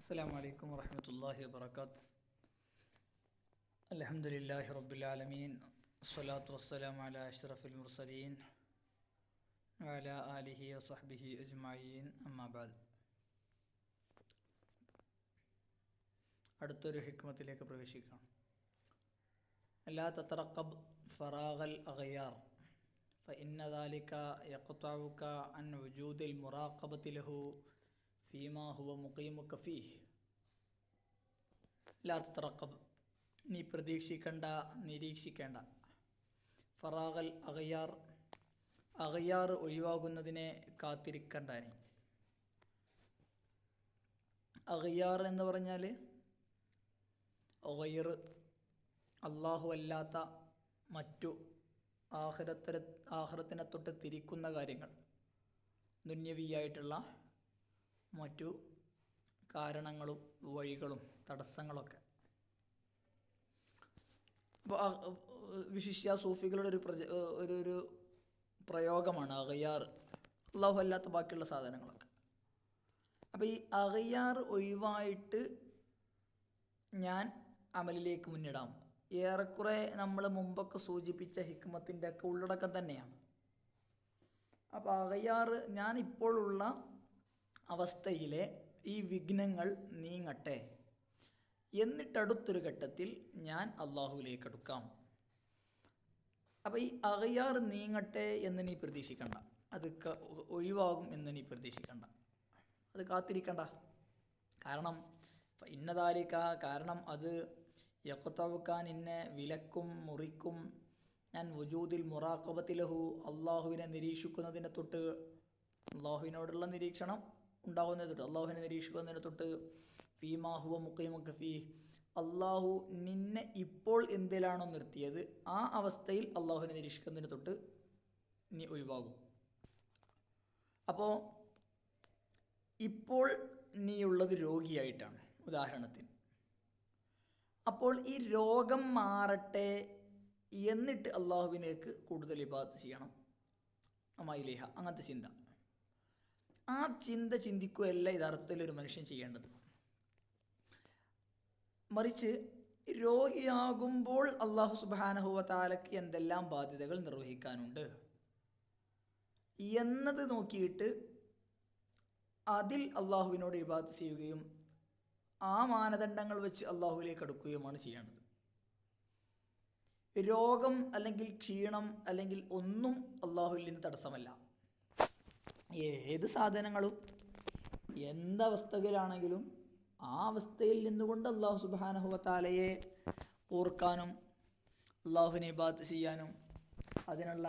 അസ്സലാമു അലൈക്കും വറഹ്മത്തുള്ളാഹി വബറകാതുഹു. അൽഹംദുലില്ലാഹി റബ്ബിൽ ആലമീൻ. അസ്സലാത്തു വസ്സലാമു അലാ അഷ്റഫിൽ മുർസലീൻ വഅലാ ആലിഹി വസഹ്ബിഹി അജ്മഈൻ. അമ്മാ ബഅദ്. അടുത്തൊരു ഹിക്മത്തിലേക്ക് പ്രവേശിക്കാം. ലാ തതറഖബ് ഫറാഗൽ അഗ്യാർ ഫഇന്ന ദാലിക യഖ്തഉക അൻ വുജൂദിൽ മുറാഖബതി ലഹു ഫീമാ ഹുവ മുഖീമുക ഫീഹ്. ലാ തതറഖബ്, നീ പ്രതീക്ഷിക്കേണ്ട, നിരീക്ഷിക്കേണ്ട. ഫറാഗൽ അഗ്യാർ, അഗ്യാർ ഒഴിവാകുന്നതിനെ കാത്തിരിക്കണ്ട. നീ അഗ്യാർ എന്ന് പറഞ്ഞാൽ ഗൈർ, അള്ളാഹു അല്ലാത്ത മറ്റു ആഖിറത്തിനെ തൊട്ട് തിരിക്കുന്ന കാര്യങ്ങൾ, ദുന്യവിയായിട്ടുള്ള മറ്റു കാരണങ്ങളും വഴികളും തടസ്സങ്ങളൊക്കെ. അപ്പോൾ വിശിഷ്യ സൂഫികളുടെ ഒരു പ്രയോഗമാണ് അഗ്യാർ, അള്ളാഹു അല്ലാത്ത ബാക്കിയുള്ള സാധനങ്ങളൊക്കെ. അപ്പോൾ ഈ അഗ്യാർ ഒഴിവായിട്ട് ഞാൻ അമലിലേക്ക് മുന്നിടാം. ഏറെക്കുറെ നമ്മൾ മുമ്പൊക്കെ സൂചിപ്പിച്ച ഹിക്മത്തിൻ്റെ ഒക്കെ ഉള്ളടക്കം തന്നെയാണ്. അപ്പോൾ അഗ്യാർ, ഞാൻ ഇപ്പോഴുള്ള അവസ്ഥയിലെ ഈ വിഘ്നങ്ങൾ നീങ്ങട്ടെ, എന്നിട്ടടുത്തൊരു ഘട്ടത്തിൽ ഞാൻ അള്ളാഹുവിലേക്ക് അടുക്കാം. അപ്പോൾ ഈ അഗ്യാർ നീങ്ങട്ടെ എന്ന് നീ പ്രതീക്ഷിക്കണ്ട, അത് ഒഴിവാകും എന്ന് നീ പ്രതീക്ഷിക്കണ്ട, അത് കാത്തിരിക്കണ്ട. കാരണം ഇന്നതാലിക്ക, കാരണം അത് യഖ്തഉക, നിന്നെ വിലക്കും മുറിക്കും, ഞാൻ വുജൂദിൽ മുറാഖബതി ലഹു, അള്ളാഹുവിനെ നിരീക്ഷിക്കുന്നതിനെ തൊട്ട്, അള്ളാഹുവിനോടുള്ള നിരീക്ഷണം ഉണ്ടാകുന്നതിനെ തൊട്ട്, അള്ളാഹുവിനെ നിരീക്ഷിക്കുന്നതിനെ തൊട്ട്, ഫീമാ ഹുവ മുഖീമുക ഫീഹ്, അള്ളാഹു നിന്നെ ഇപ്പോൾ എന്തിലാണോ നിർത്തിയത് ആ അവസ്ഥയിൽ അള്ളാഹുവിനെ നിരീക്ഷിക്കുന്നതിന് തൊട്ട് നീ ഒഴിവാകും. അപ്പോൾ ഇപ്പോൾ നീയുള്ളത് രോഗിയായിട്ടാണ്, ഉദാഹരണത്തിന്. അപ്പോൾ ഈ രോഗം മാറട്ടെ, എന്നിട്ട് അള്ളാഹുവിനേക്ക് കൂടുതൽ ഇബാദത്ത് ചെയ്യണം, അമായിലേഹ, അങ്ങനത്തെ ചിന്ത. ആ ചിന്ത ചിന്തിക്കുകയല്ല യഥാർത്ഥത്തിൽ ഒരു മനുഷ്യൻ ചെയ്യേണ്ടത്. മറിച്ച് രോഗിയാകുമ്പോൾ അള്ളാഹു സുബ്ഹാനഹു വ തആലക്ക് എന്തെല്ലാം ബാധ്യതകൾ നിർവഹിക്കാനുണ്ട് എന്നത് നോക്കിയിട്ട് അതിൽ അള്ളാഹുവിനോട് ഇബാദത്ത് ചെയ്യുകയും ആ മാനദണ്ഡങ്ങൾ വെച്ച് അള്ളാഹുവിലേക്ക് അടുക്കുകയുമാണ് ചെയ്യേണ്ടത്. രോഗം അല്ലെങ്കിൽ ക്ഷീണം അല്ലെങ്കിൽ ഒന്നും അള്ളാഹുവിൽ നിന്ന് തടസ്സമല്ല. ഏത് സാധനങ്ങളും എന്തവസ്ഥയിലാണെങ്കിലും ആ അവസ്ഥയിൽ നിന്നുകൊണ്ട് അള്ളാഹു സുബ്ഹാനഹു വ തആലയെ ഓർക്കാനും അള്ളാഹുവിനെ ഇബാദത്ത് ചെയ്യാനും അതിനുള്ള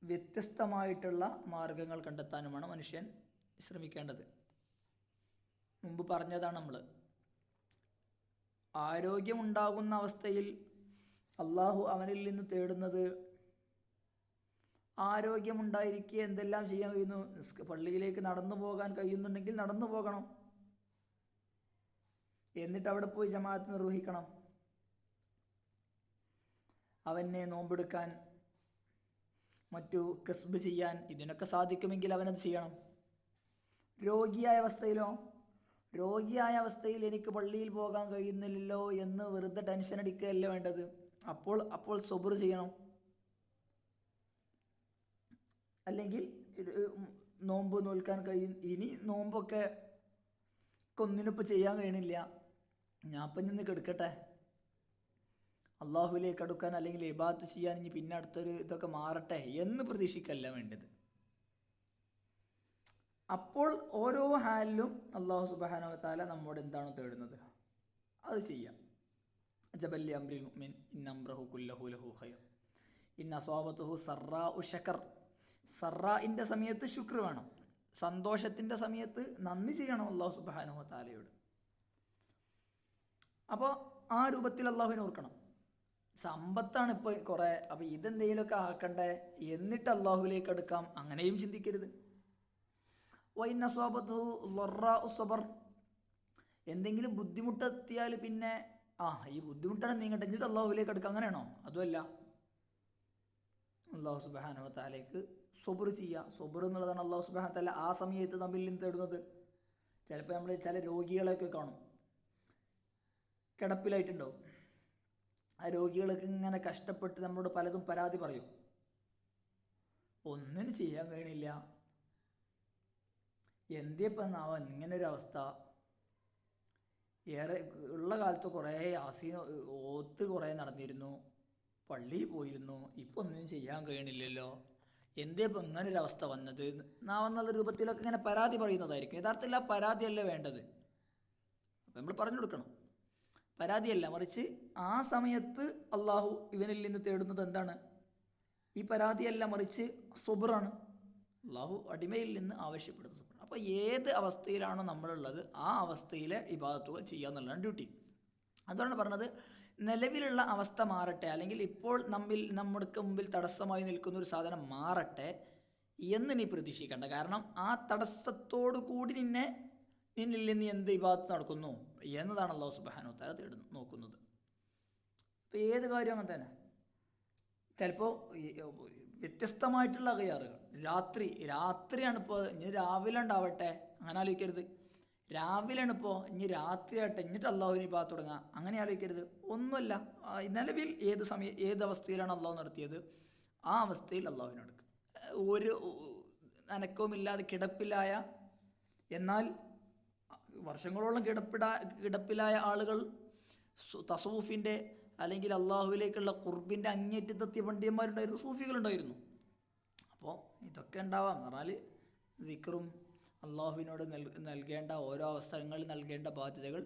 വ്യത്യസ്തമായിട്ടുള്ള മാർഗങ്ങൾ കണ്ടെത്താനുമാണ് മനുഷ്യൻ ശ്രമിക്കേണ്ടത്. മുമ്പ് പറഞ്ഞതാണ് നമ്മൾ, ആരോഗ്യമുണ്ടാകുന്ന അവസ്ഥയിൽ അള്ളാഹു അവനിൽ നിന്ന് തേടുന്നത്, ആരോഗ്യമുണ്ടായിരിക്കെ എന്തെല്ലാം ചെയ്യാൻ കഴിയുന്നു, പള്ളിയിലേക്ക് നടന്നു പോകാൻ കഴിയുന്നുണ്ടെങ്കിൽ നടന്നു പോകണം, എന്നിട്ട് അവിടെ പോയി ജമാഅത്ത് നിർവഹിക്കണം. അവനെ നോമ്പെടുക്കാൻ, മറ്റു കസ്ബ് ചെയ്യാൻ, ഇതിനൊക്കെ സാധിക്കുമെങ്കിൽ അവനത് ചെയ്യണം. രോഗിയായ അവസ്ഥയിലോ, രോഗിയായ അവസ്ഥയിൽ എനിക്ക് പള്ളിയിൽ പോകാൻ കഴിയുന്നില്ലല്ലോ എന്ന് വെറുതെ ടെൻഷൻ അടിക്കുകയല്ല വേണ്ടത്. അപ്പോൾ സബർ ചെയ്യണം. അല്ലെങ്കിൽ നോമ്പ് നോൽക്കാൻ കഴിയും, ഇനി നോമ്പൊക്കെ ഒന്നിനിപ്പോൾ ചെയ്യാൻ കഴിയണില്ല, ഞാൻ ഇപ്പം നിന്ന് കെടുക്കട്ടെ, അള്ളാഹുവിലേക്ക് അടുക്കാൻ അല്ലെങ്കിൽ ഇബാദത്ത് ചെയ്യാൻ ഇനി പിന്നെ അടുത്തൊരു ഇതൊക്കെ മാറട്ടെ എന്ന് പ്രതീക്ഷിക്കല്ല വേണ്ടത്. അപ്പോൾ ഓരോ ഹാലിലും അള്ളാഹു സുബ്ഹാനഹു വ തആല നമ്മോട് എന്താണോ തേടുന്നത് അത് ചെയ്യാം. ജബല്ലി അംറിൽ മുഅ്മിൻ ഇന്ന അംറഹു കുല്ലഹു ലഹു ഖൈർ ഇന്ന അസ്വാബതുഹു സറാഉ ശകർ. സറാഇൻ്റെ സമയത്ത് ശുക്ർ വേണം, സന്തോഷത്തിൻ്റെ സമയത്ത് നന്ദി ചെയ്യണം അള്ളാഹു സുബ്ഹാനഹു വ തആലയോട്. അപ്പോൾ ആ രൂപത്തിൽ അള്ളാഹുവിനെ ഓർക്കണം. സമ്പത്താണ് ഇപ്പോൾ കുറേ, അപ്പോൾ ഇതെന്തെങ്കിലുമൊക്കെ ആക്കണ്ടേ എന്നിട്ട് അള്ളാഹുവിലേക്ക് അടുക്കാം, അങ്ങനെയും ചിന്തിക്കരുത്. വൈൻ അസ്വാബതുഹു ളറാഉ സബർ, എന്തെങ്കിലും ബുദ്ധിമുട്ടെത്തിയാൽ പിന്നെ ഈ ബുദ്ധിമുട്ടാണ് നീങ്ങട്ടെ എന്നിട്ട് അള്ളാഹുവിലേക്ക് അടുക്കുക, അങ്ങനെയാണോ? അതുമല്ല, അള്ളാഹു സുബ്ഹാനഹു വ തആലയ്ക്ക് സബർ ചെയ്യുക. സബർ എന്നുള്ളതാണ് അള്ളാഹു സുബ്ഹാനഹു വ തആല ആ സമയത്ത് നമ്മിൽ നിന്ന് തേടുന്നത്. ചിലപ്പോൾ നമ്മൾ ചില രോഗികളെയൊക്കെ കാണും, കിടപ്പിലായിട്ടുണ്ടാവും. ആ രോഗികളൊക്കെ ഇങ്ങനെ കഷ്ടപ്പെട്ട് നമ്മളോട് പലതും പരാതി പറയും, ഒന്നിനും ചെയ്യാൻ കഴിയണില്ല, എന്തിയപ്പെന്നാവാൻ ഇങ്ങനൊരു അവസ്ഥ, ഏറെ ഉള്ള കാലത്ത് കുറേ യാസീൻ ഓത്ത് കുറേ നടന്നിരുന്നു, പള്ളിയിൽ പോയിരുന്നു, ഇപ്പം ഒന്നും ചെയ്യാൻ കഴിയണില്ലല്ലോ, എന്തിയപ്പോൾ ഇങ്ങനൊരവസ്ഥ വന്നത് എന്നാവെന്നുള്ള രൂപത്തിലൊക്കെ ഇങ്ങനെ പരാതി പറയുന്നതായിരിക്കും. യഥാർത്ഥത്തിൽ ആ പരാതിയല്ല വേണ്ടത്. അപ്പം നമ്മൾ പറഞ്ഞു കൊടുക്കണം, പരാതിയല്ല, മറിച്ച് ആ സമയത്ത് അള്ളാഹു ഇവനിൽ നിന്ന് തേടുന്നത് എന്താണ്? ഈ പരാതിയല്ല, മറിച്ച് സുബ്റാണ്. അള്ളാഹു അടിമയിൽ നിന്ന് ആവശ്യപ്പെടുന്നത് സുബ്റാണ്. അപ്പോൾ ഏത് അവസ്ഥയിലാണോ നമ്മളുള്ളത് ആ അവസ്ഥയിലെ ഇബാദത്തുകൾ ചെയ്യുക എന്നുള്ളതാണ് ഡ്യൂട്ടി. അതുകൊണ്ടാണ് പറഞ്ഞത്, നിലവിലുള്ള അവസ്ഥ മാറട്ടെ, അല്ലെങ്കിൽ ഇപ്പോൾ നമ്മുടെ മുമ്പിൽ തടസ്സമായി നിൽക്കുന്ന ഒരു സാധനം മാറട്ടെ എന്ന് നീ പ്രതീക്ഷിക്കേണ്ട. കാരണം ആ തടസ്സത്തോടു കൂടി നിന്നിൽ നിന്ന് എന്ത് ഇബാദത്ത് നടക്കുന്നു എന്നതാണ് അല്ലാഹു സുബ്ഹാനഹു വ തആല നോക്കുന്നത്. ഇപ്പോൾ ഏത് കാര്യം അങ്ങനെ തന്നെ. ചിലപ്പോൾ വ്യത്യസ്തമായിട്ടുള്ള ഖിയാറുകൾ, രാത്രിയാണ് ഇപ്പോൾ, ഇനി രാവിലെ ഉണ്ടാവട്ടെ അങ്ങനെ ആലോചിക്കരുത്. രാവിലെയാണ് ഇപ്പോൾ, ഇനി രാത്രി ആട്ടെ, എന്നിട്ട് അള്ളാഹുവിന് ഇബാദത്ത് തുടങ്ങുക, അങ്ങനെ ആലോചിക്കരുത്. ഒന്നുമല്ല, നിലവിൽ ഏത് അവസ്ഥയിലാണ് അള്ളാഹു നടത്തിയത് ആ അവസ്ഥയിൽ അള്ളാഹുവിന് എടുക്കുക. ഒരു അനക്കവുമില്ലാതെ കിടപ്പിലായ, എന്നാൽ വർഷങ്ങളോളം കിടപ്പിലായ ആളുകൾ തസവൂഫിൻ്റെ അല്ലെങ്കിൽ അള്ളാഹുവിലേക്കുള്ള ഖുർബിൻ്റെ അങ്ങേറ്റത്തെത്തിയ പണ്ഡിതന്മാരുണ്ടായിരുന്നു, സൂഫികളുണ്ടായിരുന്നു. അപ്പോൾ ഇതൊക്കെ ഉണ്ടാവാം എന്ന് പറഞ്ഞാൽ ദിക്റും അള്ളാഹുവിനോട് നൽകേണ്ട ഓരോ അവസരങ്ങളിൽ നൽകേണ്ട ബാധ്യതകൾ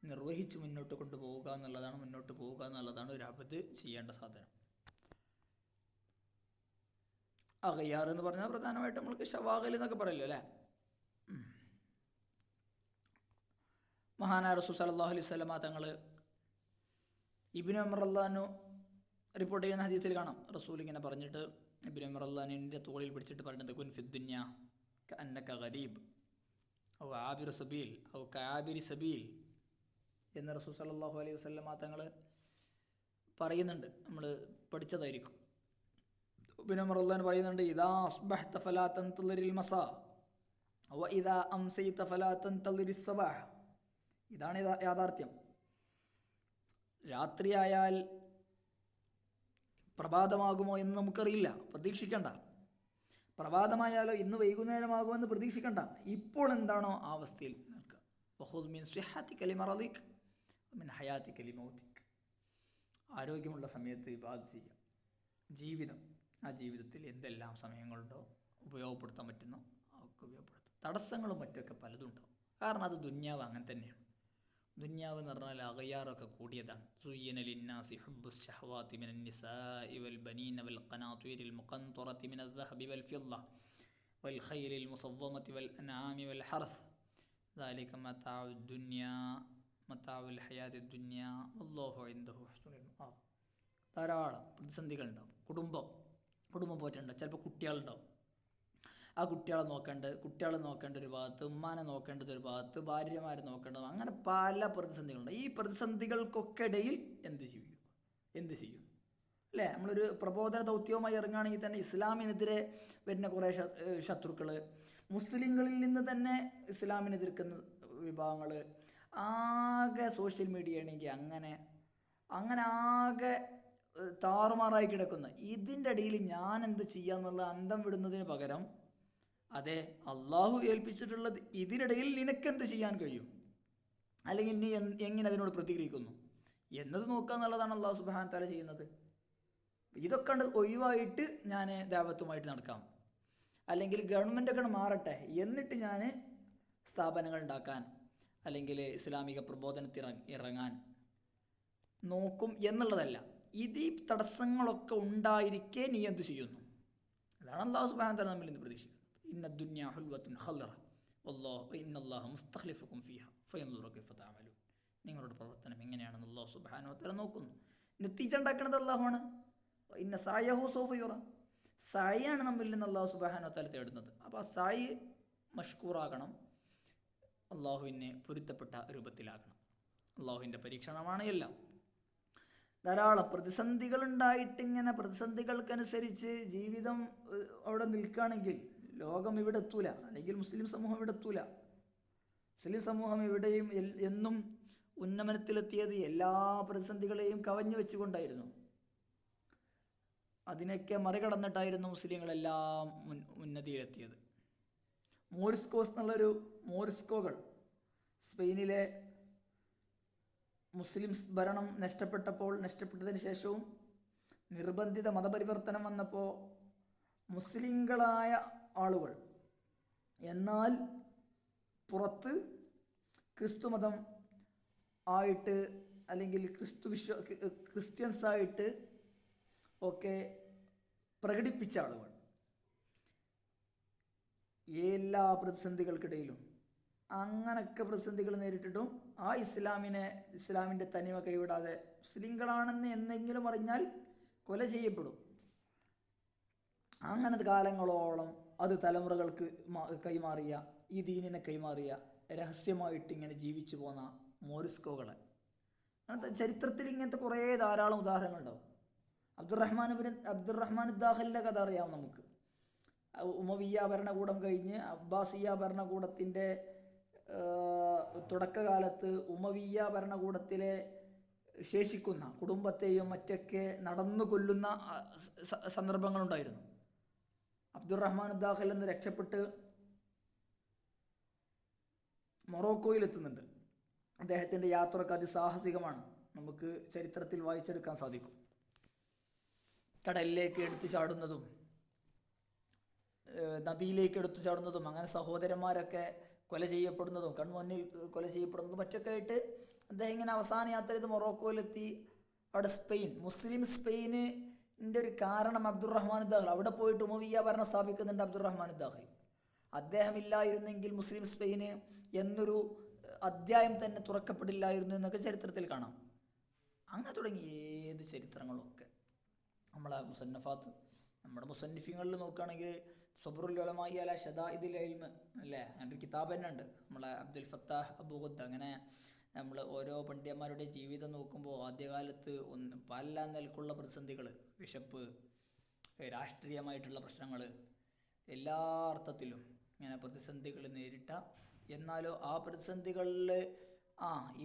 നിർവഹിച്ച് മുന്നോട്ട് കൊണ്ടുപോവുക എന്നുള്ളതാണ് ഒരു അബദ് ചെയ്യേണ്ട സാധനം. അഗയാർ എന്ന് പറഞ്ഞാൽ പ്രധാനമായിട്ട് നമ്മൾക്ക് ഷവാഗൽ എന്നൊക്കെ പറയല്ലോ അല്ലേ. മഹാനായ റസൂൽ സല്ലല്ലാഹു അലൈഹി വസല്ലമ തങ്ങൾ ഇബ്നു ഉമർ റളിയല്ലാഹു റിപ്പോർട്ട് ചെയ്യുന്ന ഹദീസിൽ കാണാം, റസൂൽ ഇങ്ങനെ പറഞ്ഞിട്ട്, ഇബ്നു ഉമർ റളിയല്ലാഹുവിൻ്റെ തോളിൽ പിടിച്ചിട്ട് പറയുന്നത്, കുൻ ഫി ദുനിയ കഅന്നക ഗരീബ് ഔ ആബിർ സബീൽ ഔ കആബിരി സബീൽ എന്ന് റസൂൽ സല്ലല്ലാഹു അലൈഹി വസല്ലമ തങ്ങൾ പറയുന്നുണ്ട്. നമ്മൾ പഠിച്ചതായിരിക്കും. ഇബ്നു ഉമർ റളിയല്ലാഹു പറയുന്നുണ്ട്, ഇദാ അസ്ബഹത ഫലാ തൻതളിരിൽ മസാ വ ഇദാ അംസൈത ഫലാ തൻതളിരിസ് സബാഹ്. ഇതാണ് യാഥാർത്ഥ്യം. രാത്രിയായാൽ പ്രഭാതമാകുമോ എന്ന് നമുക്കറിയില്ല, പ്രതീക്ഷിക്കണ്ട. പ്രഭാതമായാലോ ഇന്ന് വൈകുന്നേരമാകുമോ എന്ന് പ്രതീക്ഷിക്കണ്ട. ഇപ്പോൾ എന്താണോ ആ അവസ്ഥയിൽ നിൽക്കുക. വഖുദ് മിൻ സിഹ്ഹതിക ലിമറദിക വമിൻ ഹയാതിക ലിമൗതിക. ആരോഗ്യമുള്ള സമയത്ത് ഇബാദത്ത് ചെയ്യുക. ആ ജീവിതത്തിൽ എന്തെല്ലാം സമയങ്ങളുണ്ടോ ഉപയോഗപ്പെടുത്താൻ പറ്റുന്നോ അതൊക്കെ ഉപയോഗപ്പെടുത്തുക. തടസ്സങ്ങളും മറ്റൊക്കെ പലതും ഉണ്ടാവും. കാരണം അത് ദുന്യാവ് അങ്ങനെ തന്നെയാണ്. ദുന്യാവ് എന്ന് പറഞ്ഞാൽ അഗയാറൊക്കെ കൂടിയതാണ്. സുയ്യിന ലിന്നാസി ഹുബ്ബുസ് ശഹവാതി മിനൻ നിസാഇ വൽ ബനീന വൽ ഖനാതീരിൽ മുഖന്തറതി മിനൽ ദഹബി വൽ ഫിദ്ദ വൽ ഖൈലിൽ മുസവ്വമതി വൽ അൻആമി വൽ ഹർസ് ദാലിക മതാഉദ് ദുനിയാ മതാഉൽ ഹയാത്തിദ് ദുനിയാ വല്ലാഹു ഇൻദഹു ഹുസ്നുൽ മആബ്. ധാരാളം പ്രതിസന്ധികളുണ്ടാവും. കുടുംബം പോറ്റുണ്ടാവും. ചിലപ്പോൾ കുട്ടികളുണ്ടാവും. ആ കുട്ടികളെ നോക്കേണ്ട ഒരു ഭാഗത്ത്, ഉമ്മാനെ നോക്കേണ്ടത് ഒരു ഭാഗത്ത്, ഭാര്യമാരെ നോക്കേണ്ടത്, അങ്ങനെ പല പ്രതിസന്ധികളുണ്ട്. ഈ പ്രതിസന്ധികൾക്കൊക്കെ ഇടയിൽ എന്ത് ചെയ്യും അല്ലേ? നമ്മളൊരു പ്രബോധന ദൗത്യവുമായി ഇറങ്ങുകയാണെങ്കിൽ തന്നെ ഇസ്ലാമിനെതിരെ വരുന്ന കുറേ ശത്രുക്കൾ, മുസ്ലിങ്ങളിൽ നിന്ന് തന്നെ ഇസ്ലാമിനെതിർക്കുന്ന വിഭാഗങ്ങൾ, ആകെ സോഷ്യൽ മീഡിയ ആണെങ്കിൽ അങ്ങനെ ആകെ താറുമാറായി കിടക്കുന്ന ഇതിൻ്റെ ഇടയിൽ ഞാൻ എന്ത് ചെയ്യാന്നുള്ള അന്തം വിടുന്നതിന് പകരം, അതെ അള്ളാഹു ഏൽപ്പിച്ചിട്ടുള്ളത് ഇതിനിടയിൽ നിനക്കെന്ത് ചെയ്യാൻ കഴിയും, അല്ലെങ്കിൽ നീ എങ്ങനെ അതിനോട് പ്രതികരിക്കുന്നു എന്നത് നോക്കുക എന്നുള്ളതാണ് അള്ളാഹു സുബ്ഹാനഹു വ തആല ചെയ്യുന്നത്. ഇതൊക്കെ ഒഴിവായിട്ട് ഞാൻ ദഅവത്തുമായിട്ട് നടക്കാം, അല്ലെങ്കിൽ ഗവൺമെൻറ്റൊക്കെ മാറട്ടെ എന്നിട്ട് ഞാൻ സ്ഥാപനങ്ങൾ ഉണ്ടാക്കാൻ അല്ലെങ്കിൽ ഇസ്ലാമിക പ്രബോധനത്തിൽ ഇറങ്ങാൻ നോക്കും എന്നുള്ളതല്ല. ഈ തടസ്സങ്ങളൊക്കെ ഉണ്ടായിരിക്കെ നീ എന്ത് ചെയ്യുന്നു, അതാണ് അള്ളാഹു സുബ്ഹാനഹു വ തആല നമ്മിൽ നിന്ന് പ്രതീക്ഷിക്കുന്നത്. ഇന്ന ദുനിയ ഹുൽവത്തുൻ ഖൽറ വല്ലാഹു ഇന്നല്ലാഹു മുസ്തഖ്ലിഫുകും ഫീഹാ ഫയൻദുറു കൈഫ തഅമലൂൻ. നിങ്ങളുടെ പ്രവർത്തനം എങ്ങനെയാണെന്ന് അള്ളാഹു സുബ്ഹാനഹു വ തആല നോക്കുന്നു. നതീജ ഉണ്ടാക്കുന്നത് അള്ളാഹുവാണ്. ഇന്ന സഅയഹു സൗഫ യുറ. സഅയാണ് നമ്മിൽ നിന്ന് അള്ളാഹു സുബ്ഹാനഹു വ തആല തേടുന്നത്. അപ്പോൾ ആ സഅയ് മഷ്കൂറാകണം, അള്ളാഹുവിനെ പൊരുത്തപ്പെട്ട രൂപത്തിലാകണം. അള്ളാഹുവിൻ്റെ പരീക്ഷണമാണ് എല്ലാം. ധാരാളം പ്രതിസന്ധികളുണ്ടായിട്ട് ഇങ്ങനെ പ്രതിസന്ധികൾക്കനുസരിച്ച് ജീവിതം അവിടെ നിൽക്കുകയാണെങ്കിൽ ലോകം ഇവിടെ എത്തൂല, അല്ലെങ്കിൽ മുസ്ലിം സമൂഹം ഇവിടെ എത്തൂല. മുസ്ലിം സമൂഹം എവിടെയും എന്നും ഉന്നമനത്തിലെത്തിയത് എല്ലാ പ്രതിസന്ധികളെയും കവഞ്ഞു വെച്ചുകൊണ്ടായിരുന്നു. അതിനൊക്കെ മറികടന്നിട്ടായിരുന്നു മുസ്ലിങ്ങളെല്ലാം ഉന്നതിയിലെത്തിയത്. മോറിസ്കോകൾ സ്പെയിനിലെ മുസ്ലിം ഭരണം നഷ്ടപ്പെട്ടതിന് ശേഷവും നിർബന്ധിത മതപരിവർത്തനം വന്നപ്പോൾ മുസ്ലിങ്ങളായ ആളുകൾ, എന്നാൽ പുറത്ത് ക്രിസ്തുമതം ആയിട്ട് അല്ലെങ്കിൽ ക്രിസ്ത്യൻസായിട്ട് ഒക്കെ പ്രകടിപ്പിച്ച ആളുകൾ എല്ലാ പ്രതിസന്ധികൾക്കിടയിലും അങ്ങനൊക്കെ പ്രതിസന്ധികൾ നേരിട്ടിട്ടും ആ ഇസ്ലാമിൻ്റെ തനിമ കൈവിടാതെ മുസ്ലിങ്ങളാണെന്ന് എന്തെങ്കിലും അറിഞ്ഞാൽ കൊല ചെയ്യപ്പെടും. അങ്ങനത്തെ കാലങ്ങളോളം അത് തലമുറകൾക്ക് കൈമാറിയ, ഈ ദീനിനെ കൈമാറിയ, രഹസ്യമായിട്ട് ഇങ്ങനെ ജീവിച്ചു പോന്ന മോറിസ്കോകളെ അങ്ങനത്തെ ചരിത്രത്തിൽ ഇങ്ങനത്തെ കുറേ ധാരാളം ഉദാഹരണങ്ങളുണ്ടാവും. അബ്ദുറഹ്മാൻ ദാഖലിൻ്റെ കഥ അറിയാം നമുക്ക്. ഉമവിയ്യ ഭരണകൂടം കഴിഞ്ഞ് അബ്ബാസിയ ഭരണകൂടത്തിൻ്റെ തുടക്കകാലത്ത് ഉമവിയ്യ ഭരണകൂടത്തിലെ ശേഷിക്കുന്ന കുടുംബത്തെയും മറ്റൊക്കെ നടന്നു കൊല്ലുന്ന സന്ദർഭങ്ങളുണ്ടായിരുന്നു. അബ്ദുറഹ്മാൻ ദാഖൽ എന്ന് രക്ഷപ്പെട്ട് മൊറോക്കോയിലെത്തുന്നുണ്ട്. അദ്ദേഹത്തിൻ്റെ യാത്രക്ക് അതിസാഹസികമാണ്, നമുക്ക് ചരിത്രത്തിൽ വായിച്ചെടുക്കാൻ സാധിക്കും. കടലിലേക്ക് എടുത്തു ചാടുന്നതും നദിയിലേക്ക് എടുത്തു ചാടുന്നതും അങ്ങനെ സഹോദരന്മാരൊക്കെ കൊല ചെയ്യപ്പെടുന്നതും കൺമുന്നിൽ കൊല ചെയ്യപ്പെടുന്നതും മറ്റൊക്കെ ആയിട്ട് അദ്ദേഹം ഇങ്ങനെ അവസാന യാത്ര ചെയ്ത് മൊറോക്കോയിലെത്തി. അവിടെ മുസ്ലിം സ്പെയിനിൻ്റെ ഒരു കാരണം അബ്ദുറഹ്മാൻ ദാഖൽ, അവിടെ പോയിട്ട് ഉമവിയ്യ ഭരണം സ്ഥാപിക്കുന്നുണ്ട് അബ്ദുറഹ്മാൻ ദാഖൽ. അദ്ദേഹം ഇല്ലായിരുന്നെങ്കിൽ മുസ്ലിം സ്പെയിന് എന്നൊരു അധ്യായം തന്നെ തുറക്കപ്പെടില്ലായിരുന്നു എന്നൊക്കെ ചരിത്രത്തിൽ കാണാം. അങ്ങനെ തുടങ്ങി ഏത് ചരിത്രങ്ങളൊക്കെ നമ്മളെ മുസന്നഫാത്ത്, നമ്മുടെ മുസന്നിഫീങ്ങളിൽ നോക്കുകയാണെങ്കിൽ സബ്റുൽ ഉലമായി അല ഷദാഇദിൽ ഇൽമ് അല്ലേ, അങ്ങനെ ഒരു കിതാബ് തന്നെ ഉണ്ട് നമ്മളെ അബ്ദുൽ ഫത്താഹ് അബൂ ഖുദ്ദ. അങ്ങനെ നമ്മൾ ഓരോ പണ്ഡിതന്മാരുടെ ജീവിതം നോക്കുമ്പോൾ ആദ്യകാലത്ത് പല നിലക്കുള്ള പ്രതിസന്ധികൾ, വിശപ്പ്, രാഷ്ട്രീയമായിട്ടുള്ള പ്രശ്നങ്ങൾ, എല്ലാ അർത്ഥത്തിലും ഇങ്ങനെ പ്രതിസന്ധികൾ നേരിട്ട, എന്നാലോ ആ പ്രതിസന്ധികളിൽ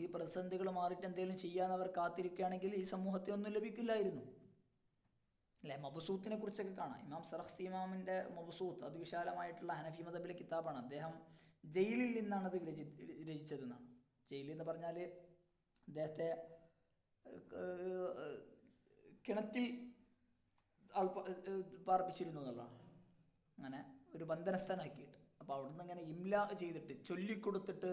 ഈ പ്രതിസന്ധികൾ മാറിയിട്ട് എന്തെങ്കിലും ചെയ്യാൻ അവർ കാത്തിരിക്കുകയാണെങ്കിൽ ഈ സമൂഹത്തെ ഒന്നും ലഭിക്കില്ലായിരുന്നു അല്ലേ. മബ്സൂത്തിനെ കുറിച്ചൊക്കെ കാണാം. ഇമാം സറഖ്സി ഇമാമിൻ്റെ മബ്സൂത്ത് അതിവിശാലമായിട്ടുള്ള ഹനഫി മദബിലെ കിതാബാണ്. അദ്ദേഹം ജയിലിൽ നിന്നാണത് രചിച്ചതെന്നാണ്. ജയിലിൽ എന്ന് പറഞ്ഞാൽ അദ്ദേഹത്തെ കിണറ്റിൽ പാർപ്പിച്ചിരുന്നു എന്നുള്ളതാണ്, അങ്ങനെ ഒരു ബന്ധനസ്ഥനാക്കിയിട്ട്. അപ്പോൾ അവിടുന്ന് ഇങ്ങനെ ഇംല ചെയ്തിട്ട് ചൊല്ലിക്കൊടുത്തിട്ട്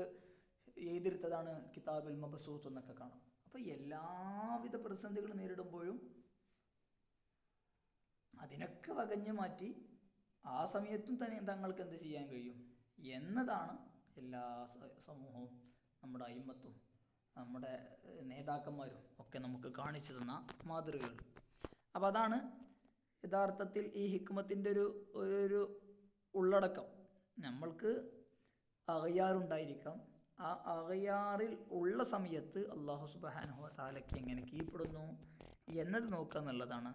എഴുതിയെടുത്തതാണ് കിതാബുൽ മബ്സൂത്ത് എന്നൊക്കെ കാണാം. അപ്പോൾ എല്ലാവിധ പ്രതിസന്ധികൾ നേരിടുമ്പോഴും അതിനൊക്കെ വകഞ്ഞു മാറ്റി ആ സമയത്തും തന്നെ തങ്ങൾക്ക് എന്ത് ചെയ്യാൻ കഴിയും എന്നതാണ് എല്ലാ സമൂഹവും നമ്മുടെ അയിമ്മത്തും നമ്മുടെ നേതാക്കന്മാരും ഒക്കെ നമുക്ക് കാണിച്ചു തന്ന മാതൃകകൾ. അപ്പോൾ അതാണ് യഥാർത്ഥത്തിൽ ഈ ഹിക്മത്തിൻ്റെ ഒരു ഉള്ളടക്കം. നമ്മൾക്ക് അഗയാറുണ്ടായിരിക്കാം, ആ അഗയാറിൽ ഉള്ള സമയത്ത് അള്ളാഹു സുബ്ഹാനഹു വ തആലയ്ക്ക് എങ്ങനെ കീഴ്പ്പെടുന്നു എന്നത് നോക്കുക എന്നുള്ളതാണ്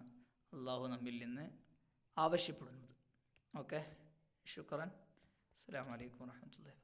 അള്ളാഹു നമ്മിൽ നിന്ന് ആവശ്യപ്പെടുന്നത്. ഓക്കെ, ശുക്രൻ. അസ്സലാമു അലൈക്കും വറഹ്മത്തുള്ളാഹി.